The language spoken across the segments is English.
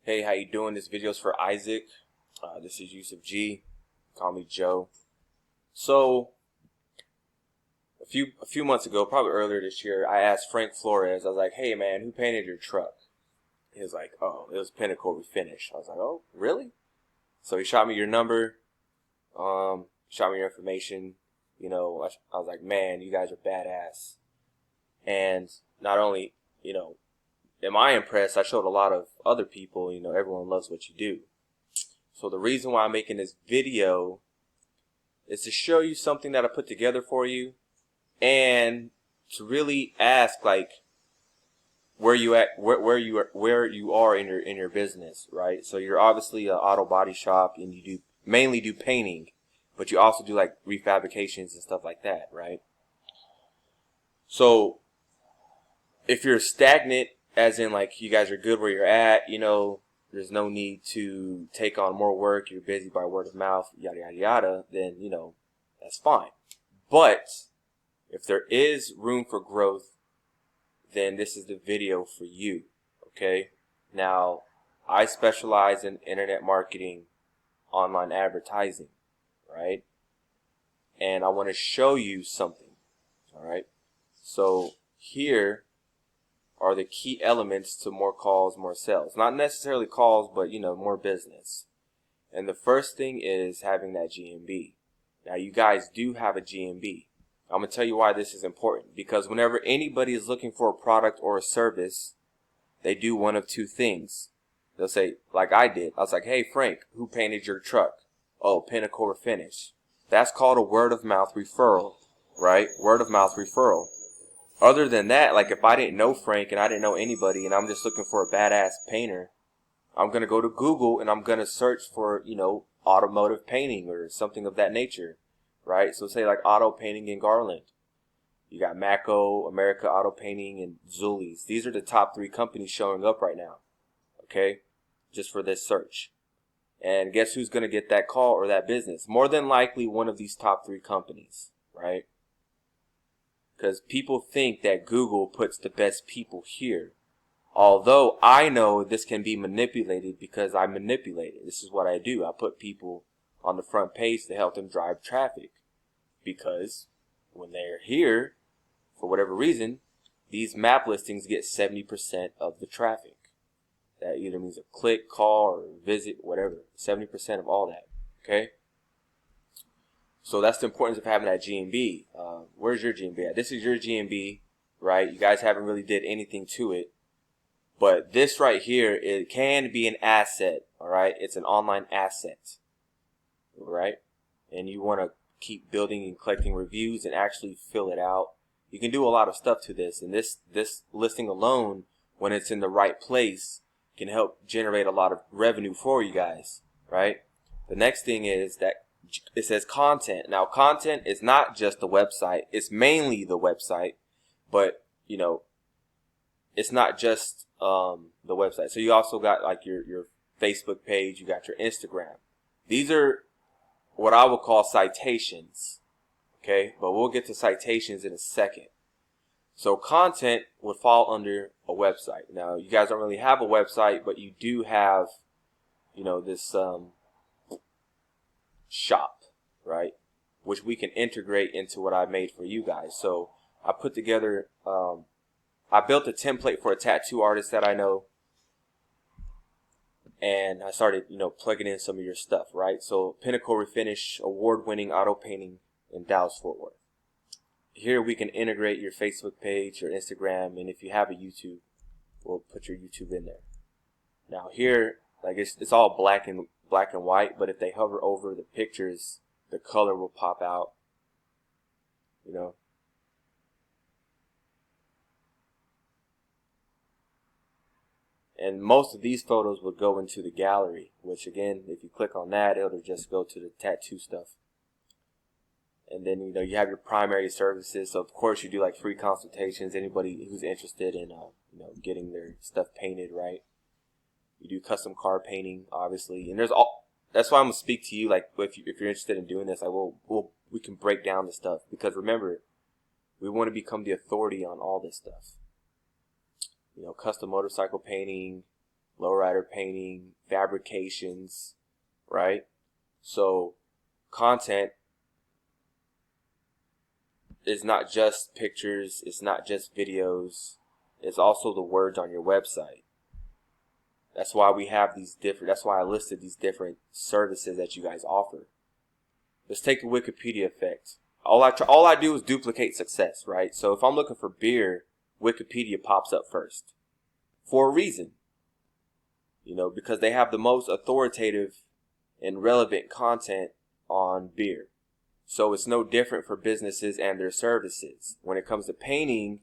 Hey, how you doing? This video's for Isaac. This is Yusuf G. Call me Joe. So, a few months ago, probably earlier this year, I asked Frank Flores. I was like, "Hey, man, who painted your truck?" He was like, "Oh, it was Pinnacle Refinish." I was like, "Oh, really?" So he shot me your number. Shot me your information. I was like, "Man, you guys are badass." And not only, am I impressed, I showed a lot of other people, everyone loves what you do. So the reason why I'm making this video is to show you something that I put together for you and to really ask where you are in your business, right? So you're obviously an auto body shop and you mainly do painting, but you also do like refabrications and stuff like that, right? So if you're stagnant, as in like you guys are good where you're at, there's no need to take on more work, you're busy by word of mouth, yada yada yada, then that's fine. But if there is room for growth, then this is the video for you. Okay? Now, I specialize in internet marketing, online advertising, right? And I want to show you something. Alright? So here are the key elements to more calls, more sales. Not necessarily calls, but more business. And the first thing is having that GMB. Now you guys do have a GMB. I'm going to tell you why this is important. Because whenever anybody is looking for a product or a service, they do one of two things. They'll say, like I did. I was like, "Hey Frank, who painted your truck?" "Oh, Pinnacle Refinish." That's called a word of mouth referral, right? Word of mouth referral. Other than that, like if I didn't know Frank and I didn't know anybody and I'm just looking for a badass painter, I'm going to go to Google and I'm going to search for, automotive painting or something of that nature, right? So say like auto painting in Garland. You got Mako, America Auto Painting, and Zullies. These are the top 3 companies showing up right now, okay? Just for this search. And guess who's going to get that call or that business? More than likely one of these top 3 companies, right? Because people think that Google puts the best people here. Although I know this can be manipulated because I manipulate it. This is what I do. I put people on the front page to help them drive traffic. Because when they're here, for whatever reason, these map listings get 70% of the traffic. That either means a click, call, or visit, whatever. 70% of all that. Okay? So that's the importance of having that GMB. Where's your GMB at? This is your GMB, right? You guys haven't really did anything to it. But this right here, it can be an asset, all right? It's an online asset, right? And you want to keep building and collecting reviews and actually fill it out. You can do a lot of stuff to this. And this listing alone, when it's in the right place, can help generate a lot of revenue for you guys, right? The next thing is that it says content. Now, content is not just the website. It's mainly the website, but, it's not just the website. So you also got like your Facebook page. You got your Instagram. These are what I would call citations, okay? But we'll get to citations in a second. So content would fall under a website. Now, you guys don't really have a website, but you do have, this shop, right? Which we can integrate into what I made for you guys. So I put together, I built a template for a tattoo artist that I know. And I started, plugging in some of your stuff, right? So Pinnacle Refinish, award-winning auto painting in Dallas-Fort Worth. Here we can integrate your Facebook page, your Instagram, and if you have a YouTube, we'll put your YouTube in there. Now here, like it's all black and white, but if they hover over the pictures, the color will pop out. And most of these photos would go into the gallery, which again, if you click on that, it'll just go to the tattoo stuff. And then, you have your primary services. So of course you do like free consultations. Anybody who's interested in, getting their stuff painted, right? You do custom car painting, obviously. And that's why I'm going to speak to you. Like if you're interested in doing this, we can break down the stuff. Because remember, we want to become the authority on all this stuff. Custom motorcycle painting, lowrider painting, fabrications, right? So content is not just pictures, it's not just videos, it's also the words on your website. That's why we have these different, that's why I listed these different services that you guys offer. Let's take the Wikipedia effect. All I do is duplicate success, right? So if I'm looking for beer, Wikipedia pops up first. For a reason. You know, because they have the most authoritative and relevant content on beer. So it's no different for businesses and their services. When it comes to painting,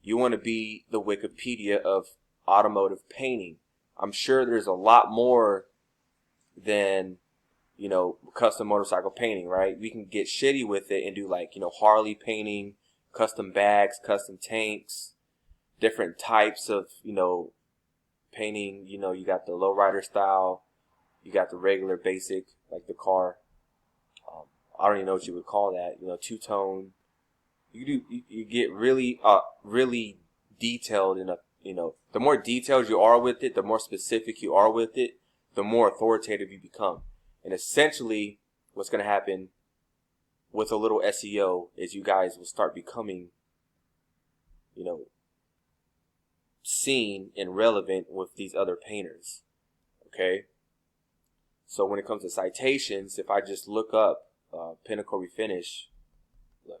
you want to be the Wikipedia of automotive painting. I'm sure there's a lot more than, you know, custom motorcycle painting, right? We can get shitty with it and do like, you know, Harley painting, custom bags, custom tanks, different types of, you know, painting. You know, you got the lowrider style, you got the regular basic, like the car. I don't even know what you would call that. You know, two-tone. You get really detailed in a, you know, the more detailed you are with it, the more specific you are with it, the more authoritative you become. And essentially, what's going to happen with a little SEO is you guys will start becoming, you know, seen and relevant with these other painters. Okay? So when it comes to citations, if I just look up Pinnacle Refinish, look.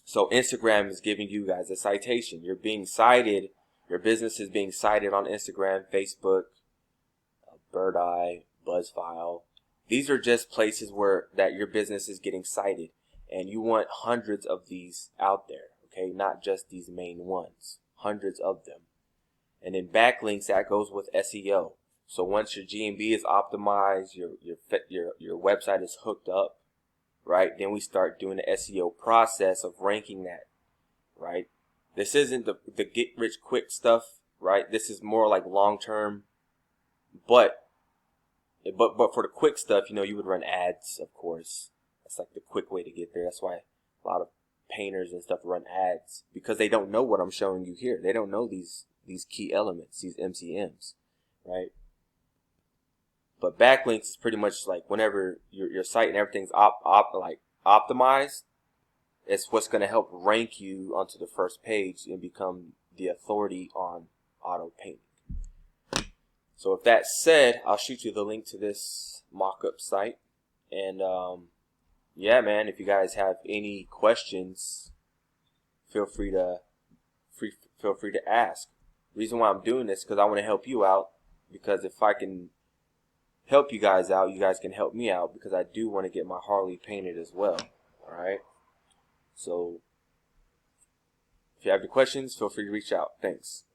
So Instagram is giving you guys a citation. You're being cited. Your business is being cited on Instagram, Facebook, Bird Eye, Buzzfile. These are just places where that your business is getting cited, and you want hundreds of these out there. Okay, not just these main ones, hundreds of them. And then backlinks, that goes with SEO. So once your GMB is optimized, your website is hooked up, right? Then we start doing the SEO process of ranking that, right? This isn't the get rich quick stuff, right? This is more like long term. But for the quick stuff, you know, you would run ads, of course. That's like the quick way to get there. That's why a lot of painters and stuff run ads, because they don't know what I'm showing you here. They don't know these key elements, these MCMs, right? But backlinks is pretty much like whenever your site and everything's optimized, it's what's going to help rank you onto the first page and become the authority on auto painting. So with that said, I'll shoot you the link to this mock-up site. And yeah, man, if you guys have any questions, feel free to ask. The reason why I'm doing this is because I want to help you out. Because if I can help you guys out, you guys can help me out, because I do want to get my Harley painted as well. All right. So if you have any questions, feel free to reach out. Thanks.